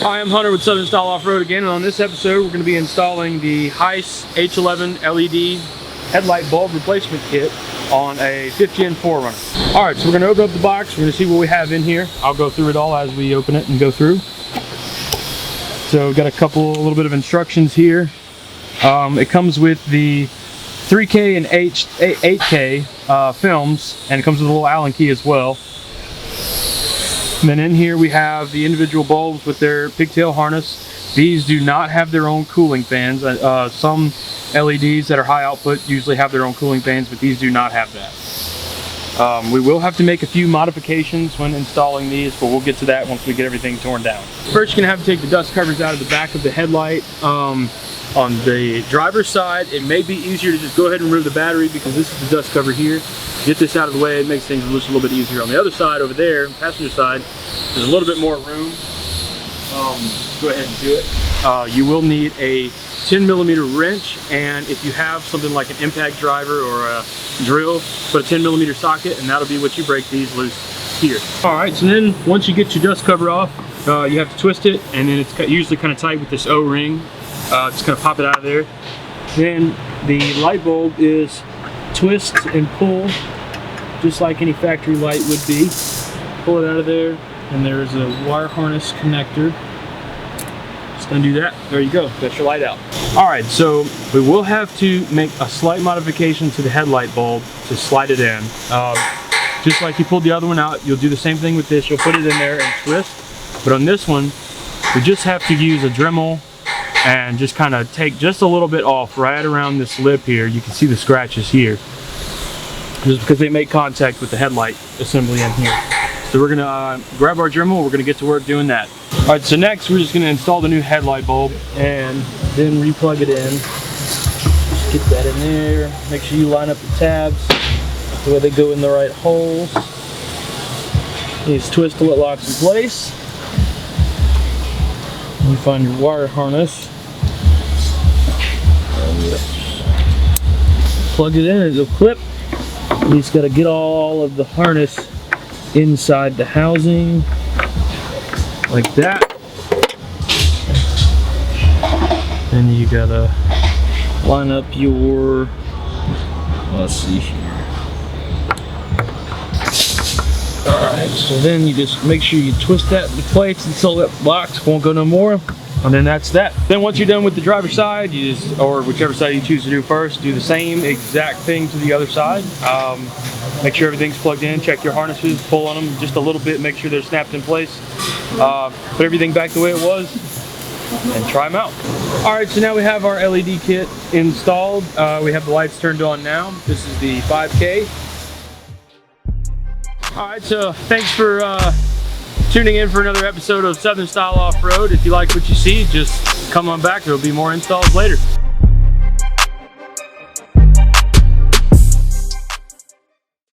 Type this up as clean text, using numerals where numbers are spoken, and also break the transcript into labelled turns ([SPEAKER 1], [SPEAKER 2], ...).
[SPEAKER 1] Hi, I'm Hunter with Southern Style Off-Road again, and on this episode we're going to be installing the Hiese H11 LED headlight bulb replacement kit on a 5th-gen 4Runner. Alright, so we're going to open up the box, we're going to see what we have in here. I'll go through it all as we open it and go through. So we've got a little bit of instructions here. It comes with the 3K and 8K films, and it comes with a little Allen key as well. And then in here we have the individual bulbs with their pigtail harness. These do not have their own cooling fans. Some LEDs that are high output usually have their own cooling fans, but these do not have that. We will have to make a few modifications when installing these, but we'll get to that once we get everything torn down. First, you're going to have to take the dust covers out of the back of the headlight. On the driver's side, it may be easier to just go ahead and remove the battery because this is the dust cover here. Get this out of the way, it makes things just a little bit easier. On the other side over there, passenger side, there's a little bit more room. Go ahead and do it. You will need a 10mm wrench, and if you have something like an impact driver or a drill, put a 10mm socket, and that'll be what you break these loose here. Alright, so then once you get your dust cover off, you have to twist it, and then it's usually kind of tight with this O-ring. Just gonna pop it out of there. Then the light bulb is twist and pull, just like any factory light would be. Pull it out of there, and there's a wire harness connector. Just undo that. There you go. That's your light out. All right, so we will have to make a slight modification to the headlight bulb to slide it in. Just like you pulled the other one out, you'll do the same thing with this. You'll put it in there and twist. But on this one, we just have to use a Dremel and just kind of take just a little bit off right around this lip here. You can see the scratches here, just because they make contact with the headlight assembly in here. So we're gonna grab our Dremel, we're gonna get to work doing that. All right, so next we're just gonna install the new headlight bulb and then re-plug it in. Just get that in there. Make sure you line up the tabs the way they go in the right holes. Just twist till it locks in place. You find your wire harness, plug it in, it'll clip. You just got to get all of the harness inside the housing, like that. Then you got to line up your, let's see here. Alright, so then you just make sure you twist that in the plates until that box won't go no more, and then that's that. Then once you're done with the driver's side, you just, or whichever side you choose to do first, do the same exact thing to the other side. Make sure everything's plugged in, check your harnesses, pull on them just a little bit, make sure they're snapped in place. Put everything back the way it was, and try them out. Alright, so now we have our LED kit installed. We have the lights turned on now. This is the 5K. Alright, so thanks for tuning in for another episode of Southern Style Off-Road. If you like what you see, just come on back. There'll be more installs later.